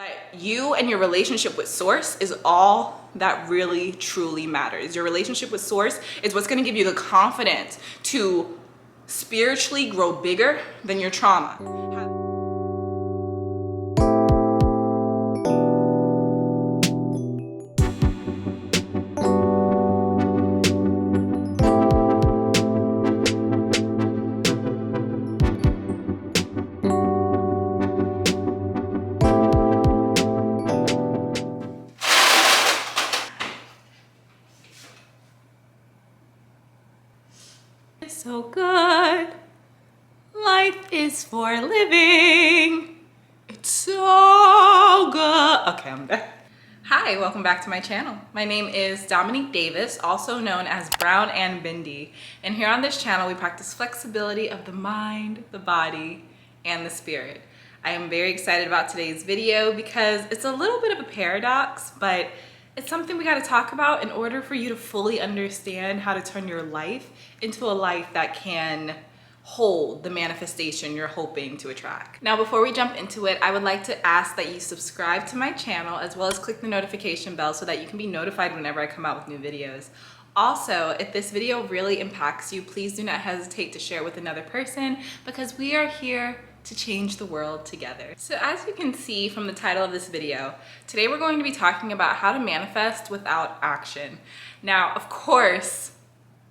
But you and your relationship with source is all that really truly matters. Your relationship with source is what's going to give you the confidence to spiritually grow bigger than your trauma. So good. Life is for living. It's so good. Okay, I'm back. Hi, welcome back to my channel. My name is Dominique Davis, also known as Brown and Bindi. And here on this channel, we practice flexibility of the mind, the body, and the spirit. I am very excited about today's video because it's a little bit of a paradox, but it's something we got to talk about in order for you to fully understand how to turn your life into a life that can hold the manifestation you're hoping to attract. Now, before we jump into it, I would like to ask that you subscribe to my channel as well as click the notification bell so that you can be notified whenever I come out with new videos. Also, if this video really impacts you, please do not hesitate to share it with another person because we are here to change the world together. So as you can see from the title of this video, today we're going to be talking about how to manifest without action. Now, of course,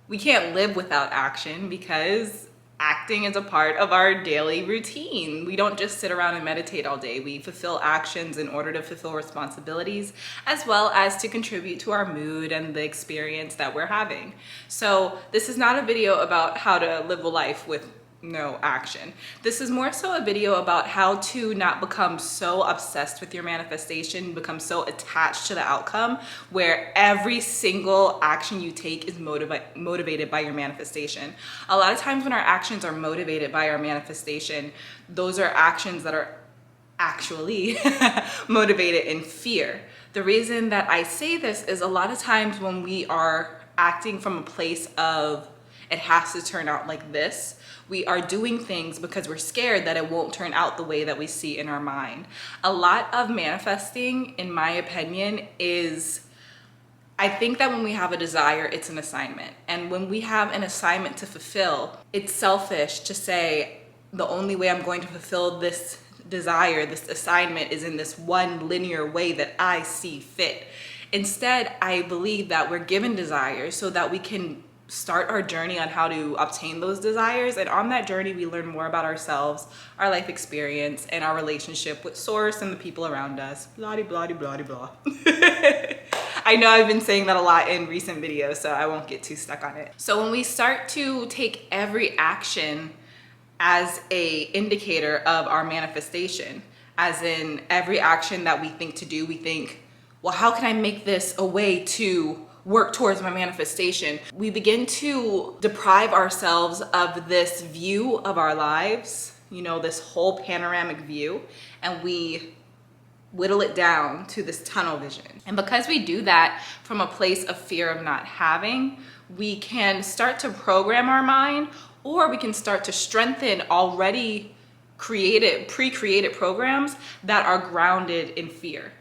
we can't live without action because acting is a part of our daily routine. We don't just sit around and meditate all day. We fulfill actions in order to fulfill responsibilities, as well as to contribute to our mood and the experience that we're having. So this is not a video about how to live a life with no action. This is more so a video about how to not become so obsessed with your manifestation, become so attached to the outcome where every single action you take is motivated by your manifestation. A lot of times when our actions are motivated by our manifestation, those are actions that are actually motivated in fear. The reason that I say this is a lot of times when we are acting from a place of it has to turn out like this, we are doing things because we're scared that it won't turn out the way that we see in our mind. A lot of manifesting, in my opinion, is, I think that when we have a desire, it's an assignment. And when we have an assignment to fulfill, it's selfish to say, the only way I'm going to fulfill this desire, this assignment, is in this one linear way that I see fit. Instead, I believe that we're given desires so that we can start our journey on how to obtain those desires, and on that journey we learn more about ourselves, our life experience, and our relationship with source and the people around us. Blah blah blah blah. I know I've been saying that a lot in recent videos, so I won't get too stuck on it. So when we start to take every action as a indicator of our manifestation, as in every action that we think to do, we think, well, how can I make this a way to work towards my manifestation? We begin to deprive ourselves of this view of our lives, you know, this whole panoramic view, and we whittle it down to this tunnel vision. And because we do that from a place of fear of not having, we can start to program our mind, or we can start to strengthen already pre-created programs that are grounded in fear.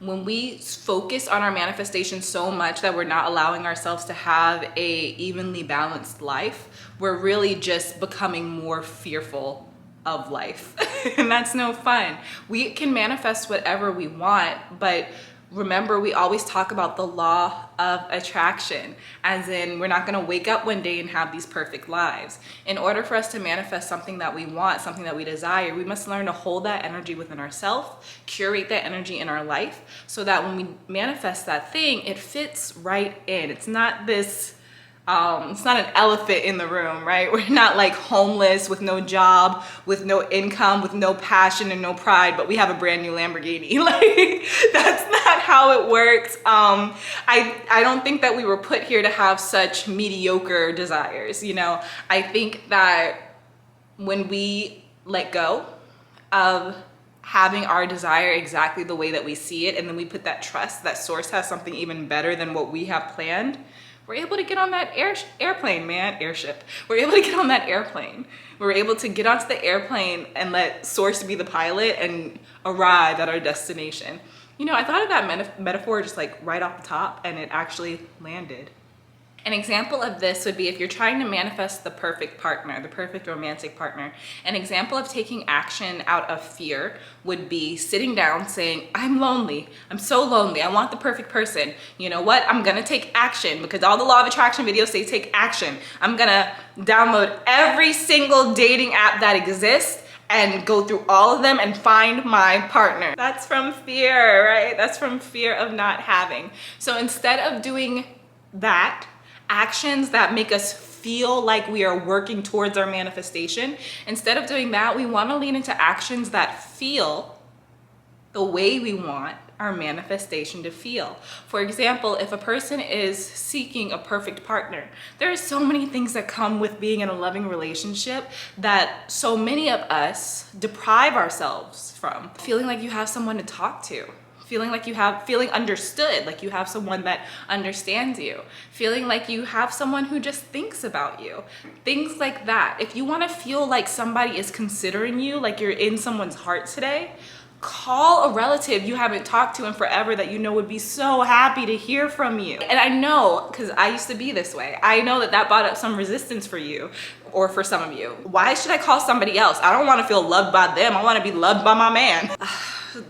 When we focus on our manifestation so much that we're not allowing ourselves to have a evenly balanced life, we're really just becoming more fearful of life. And that's no fun. We can manifest whatever we want, but remember, we always talk about the law of attraction, as in we're not going to wake up one day and have these perfect lives. In order for us to manifest something that we want, something that we desire, we must learn to hold that energy within ourselves, curate that energy in our life, so that when we manifest that thing, it fits right in. It's not this it's not an elephant in the room, right? We're not like homeless with no job, with no income, with no passion and no pride, but we have a brand new Lamborghini. Like, that's not how it works. I don't think that we were put here to have such mediocre desires. You know, I think that when we let go of having our desire exactly the way that we see it, and then we put that trust that source has something even better than what we have planned, we're able to get on that airplane, man, airship. We're able to get on that airplane. We're able to get onto the airplane and let Source be the pilot and arrive at our destination. You know, I thought of that metaphor just like right off the top, and it actually landed. An example of this would be if you're trying to manifest the perfect partner, the perfect romantic partner. An example of taking action out of fear would be sitting down saying, I'm lonely. I'm so lonely. I want the perfect person. You know what? I'm gonna take action because all the law of attraction videos say take action. I'm gonna download every single dating app that exists and go through all of them and find my partner. That's from fear, right? That's from fear of not having. So instead of doing that, actions that make us feel like we are working towards our manifestation, instead of doing that, we want to lean into actions that feel the way we want our manifestation to feel. For example, if a person is seeking a perfect partner, there are so many things that come with being in a loving relationship that so many of us deprive ourselves from. Feeling like you have someone to talk to. Feeling understood, like you have someone that understands you. Feeling like you have someone who just thinks about you. Things like that. If you want to feel like somebody is considering you, like you're in someone's heart today, call a relative you haven't talked to in forever that you know would be so happy to hear from you. And I know, because I used to be this way, I know that brought up some resistance for you or for some of you. Why should I call somebody else? I don't want to feel loved by them. I want to be loved by my man.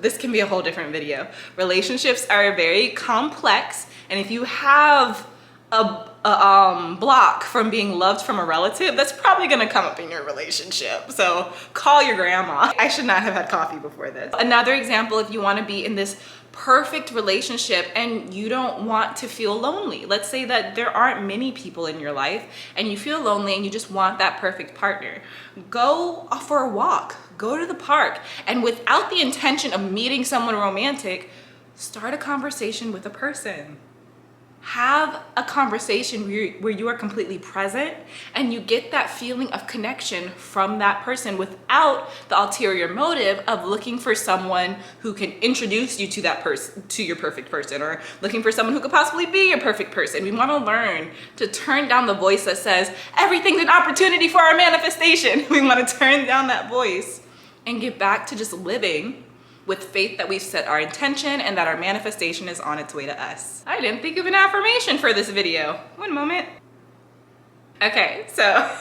This can be a whole different video. Relationships are very complex, and if you have a block from being loved from a relative, that's probably gonna come up in your relationship. So call your grandma. I should not have had coffee before this. Another example, if you want to be in this perfect relationship and you don't want to feel lonely. Let's say that there aren't many people in your life and you feel lonely and you just want that perfect partner. Go for a walk, go to the park, and without the intention of meeting someone romantic, start a conversation with a person. Have a conversation where you are completely present and you get that feeling of connection from that person without the ulterior motive of looking for someone who can introduce you to that person, to your perfect person, or looking for someone who could possibly be your perfect person. We want to learn to turn down the voice that says everything's an opportunity for our manifestation. We want to turn down that voice and get back to just living with faith that we've set our intention and that our manifestation is on its way to us. I didn't think of an affirmation for this video. One moment. Okay, so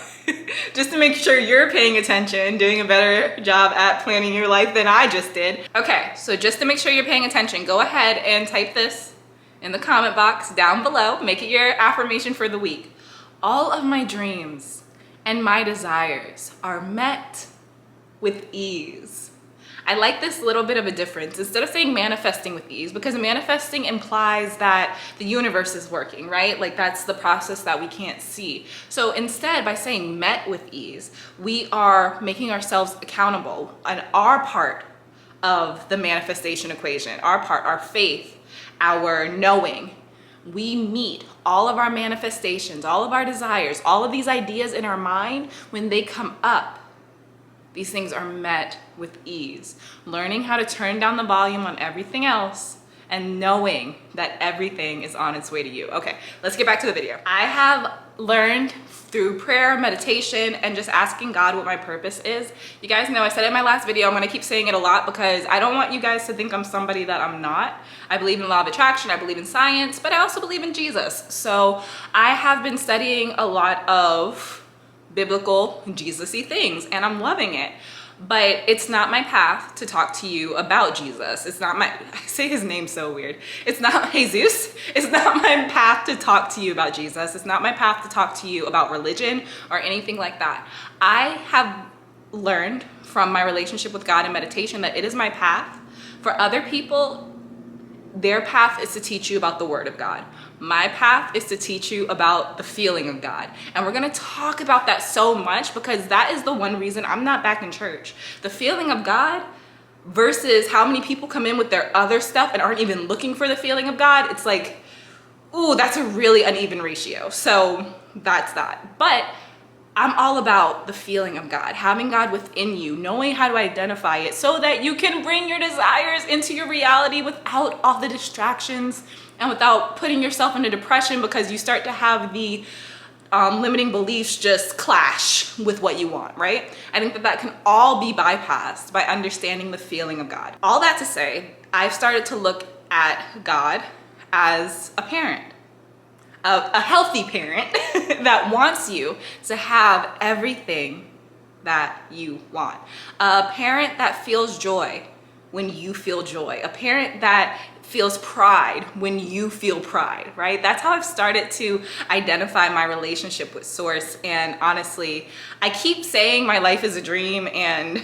just to make sure you're paying attention, doing a better job at planning your life than I just did. Okay, so just to make sure you're paying attention, go ahead and type this in the comment box down below. Make it your affirmation for the week. All of my dreams and my desires are met with ease. I like this little bit of a difference. Instead of saying manifesting with ease, because manifesting implies that the universe is working, right? Like that's the process that we can't see. So instead, by saying met with ease, we are making ourselves accountable on our part of the manifestation equation, our part, our faith, our knowing. We meet all of our manifestations, all of our desires, all of these ideas in our mind. When they come up, these things are met with ease. Learning how to turn down the volume on everything else and knowing that everything is on its way to you. Okay, let's get back to the video. I have learned through prayer, meditation, and just asking God what my purpose is. You guys know I said it in my last video, I'm gonna keep saying it a lot because I don't want you guys to think I'm somebody that I'm not. I believe in law of attraction, I believe in science, but I also believe in Jesus. So I have been studying a lot of biblical, Jesus-y things, and I'm loving it. But it's not my path to talk to you about Jesus. It's not I say his name so weird. It's not Jesus. It's not my path to talk to you about Jesus. It's not my path to talk to you about religion or anything like that. I have learned from my relationship with God and meditation that it is my path. For other people, their path is to teach you about the Word of God. My path is to teach you about the feeling of God. And we're gonna talk about that so much because that is the one reason I'm not back in church. The feeling of God versus how many people come in with their other stuff and aren't even looking for the feeling of God. It's like, ooh, that's a really uneven ratio. So that's that. But I'm all about the feeling of God, having God within you, knowing how to identify it so that you can bring your desires into your reality without all the distractions and without putting yourself into depression because you start to have the limiting beliefs just clash with what you want, right? I think that that can all be bypassed by understanding the feeling of God. All that to say, I've started to look at God as a parent. A healthy parent that wants you to have everything that you want. A parent that feels joy when you feel joy. A parent that feels pride when you feel pride, right? That's how I've started to identify my relationship with Source. And honestly, I keep saying my life is a dream and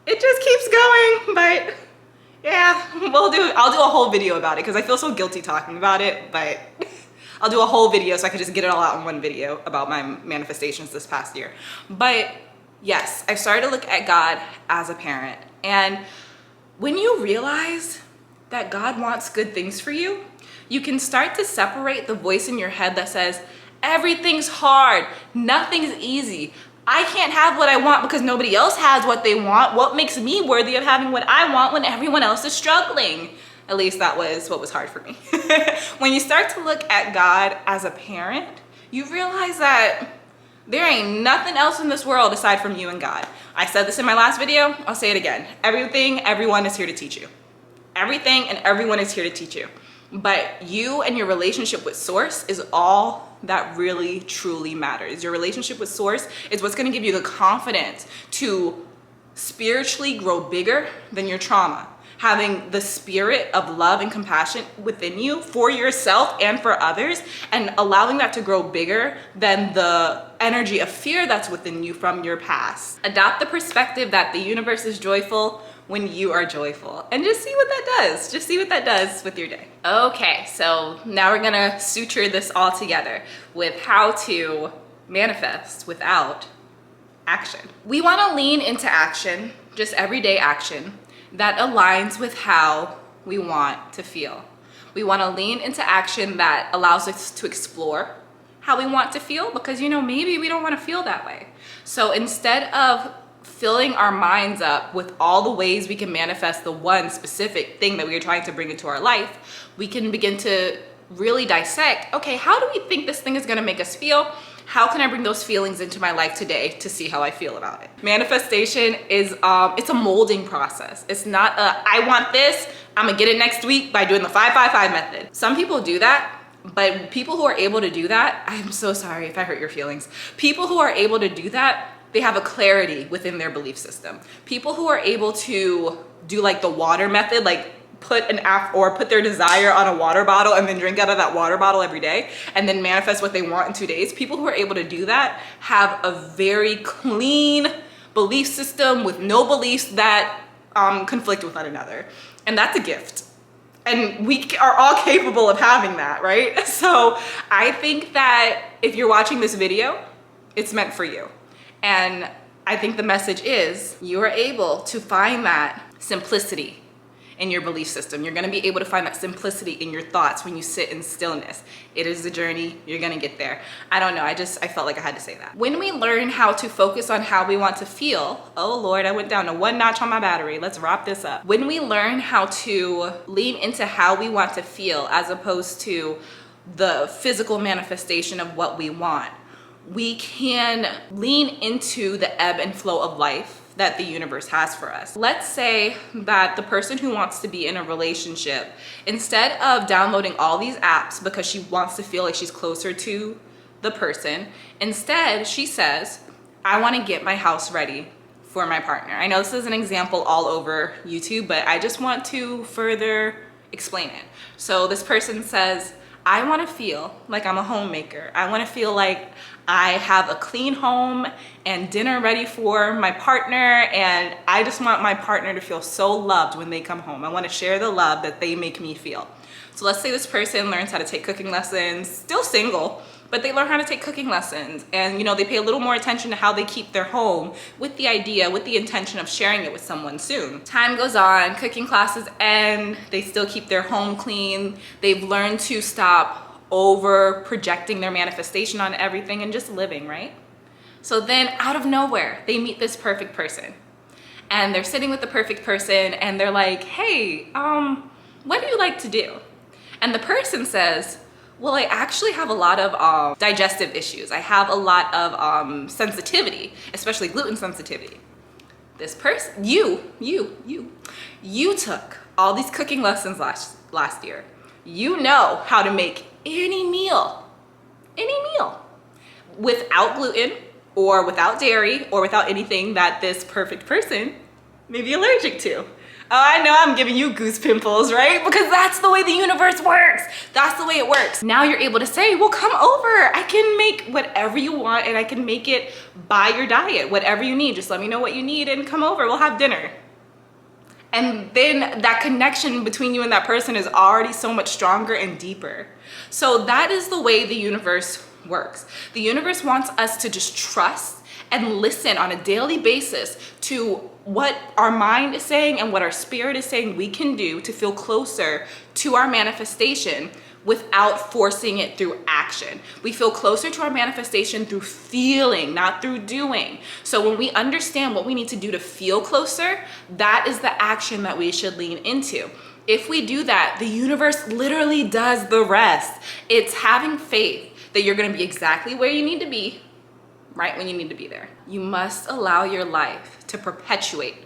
it just keeps going, but yeah, I'll do a whole video about it because I feel so guilty talking about it, but I'll do a whole video so I could just get it all out in one video about my manifestations this past year. But yes, I've started to look at God as a parent. And when you realize that God wants good things for you, you can start to separate the voice in your head that says, everything's hard, nothing's easy. I can't have what I want because nobody else has what they want. What makes me worthy of having what I want when everyone else is struggling? At least that was what was hard for me. When you start to look at God as a parent, you realize that there ain't nothing else in this world aside from you and God. I said this in my last video, I'll say it again. Everything, everyone is here to teach you. Everything and everyone is here to teach you. But you and your relationship with Source is all that really, truly matters. Your relationship with Source is what's gonna give you the confidence to spiritually grow bigger than your trauma. Having the spirit of love and compassion within you for yourself and for others, and allowing that to grow bigger than the energy of fear that's within you from your past. Adopt the perspective that the universe is joyful when you are joyful, and just see what that does. Just see what that does with your day. Okay, so now we're gonna suture this all together with how to manifest without action. We wanna lean into action, just everyday action, that aligns with how we want to feel. We want to lean into action that allows us to explore how we want to feel because, you know, maybe we don't want to feel that way. So instead of filling our minds up with all the ways we can manifest the one specific thing that we are trying to bring into our life, we can begin to really dissect, okay, how do we think this thing is going to make us feel? How can I bring those feelings into my life today to see how I feel about it? Manifestation is, it's a molding process. It's not a, I want this, I'm gonna get it next week by doing the 5-5-5 method. Some people do that, but people who are able to do that, I'm so sorry if I hurt your feelings. People who are able to do that, they have a clarity within their belief system. People who are able to do like the water method, like put their desire on a water bottle and then drink out of that water bottle every day and then manifest what they want in 2 days. People who are able to do that have a very clean belief system with no beliefs that conflict with one another. And that's a gift. And we are all capable of having that, right? So I think that if you're watching this video, it's meant for you. And I think the message is you are able to find that simplicity in your belief system. You're gonna be able to find that simplicity in your thoughts when you sit in stillness. It is a journey, you're gonna get there. I don't know, I felt like I had to say that. When we learn how to focus on how we want to feel, oh Lord, I went down to 1 notch on my battery, let's wrap this up. When we learn how to lean into how we want to feel as opposed to the physical manifestation of what we want, we can lean into the ebb and flow of life that the universe has for us. Let's say that the person who wants to be in a relationship, instead of downloading all these apps because she wants to feel like she's closer to the person, instead she says, I want to get my house ready for my partner. I know this is an example all over YouTube, but I just want to further explain it. So this person says, I want to feel like I'm a homemaker. I want to feel like I have a clean home and dinner ready for my partner, and I just want my partner to feel so loved when they come home. I want to share the love that they make me feel. So let's say this person learns how to take cooking lessons, still single, but they learn how to take cooking lessons, and you know, they pay a little more attention to how they keep their home with the idea, with the intention of sharing it with someone soon. Time goes on, cooking classes end, they still keep their home clean, they've learned to stop over projecting their manifestation on everything and just living, right? So then out of nowhere, they meet this perfect person. And they're sitting with the perfect person and they're like, hey, what do you like to do? And the person says, well, I actually have a lot of digestive issues. I have a lot of sensitivity, especially gluten sensitivity. This person, you took all these cooking lessons last year. You know how to make any meal without gluten or without dairy or without anything that this perfect person may be allergic to. Oh, I know I'm giving you goose pimples, right? Because that's the way the universe works. That's the way it works. Now you're able to say, well, come over. I can make whatever you want and I can make it by your diet, whatever you need. Just let me know what you need and come over, we'll have dinner. And then that connection between you and that person is already so much stronger and deeper. So that is the way the universe works. The universe wants us to just trust and listen on a daily basis to what our mind is saying and what our spirit is saying we can do to feel closer to our manifestation without forcing it through action. We feel closer to our manifestation through feeling, not through doing. So when we understand what we need to do to feel closer, that is the action that we should lean into. If we do that, the universe literally does the rest. It's having faith that you're gonna be exactly where you need to be, right when you need to be there. You must allow your life to perpetuate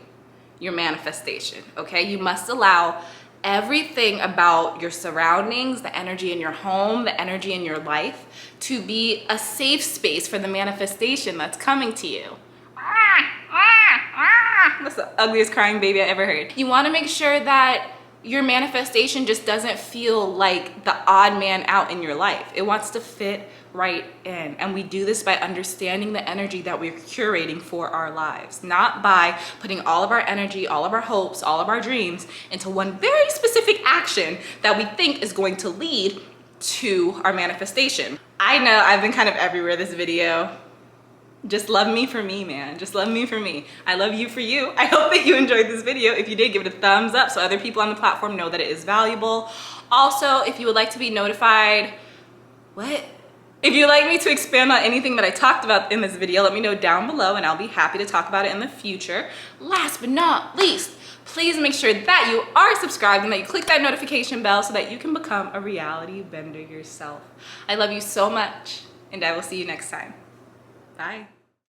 your manifestation, okay? You must allow everything about your surroundings, the energy in your home, the energy in your life, to be a safe space for the manifestation that's coming to you. That's the ugliest crying baby I ever heard. You wanna make sure that your manifestation just doesn't feel like the odd man out in your life. It wants to fit right in. And we do this by understanding the energy that we're curating for our lives, not by putting all of our energy, all of our hopes, all of our dreams into one very specific action that we think is going to lead to our manifestation. I know I've been kind of everywhere this video. Just love me for me, man. Just love me for me. I love you for you. I hope that you enjoyed this video. If you did, give it a thumbs up so other people on the platform know that it is valuable. Also, if you would like to be notified, if you'd like me to expand on anything that I talked about in this video, let me know down below and I'll be happy to talk about it in the future. Last but not least, please make sure that you are subscribed and that you click that notification bell so that you can become a reality bender yourself. I love you so much and I will see you next time. Bye.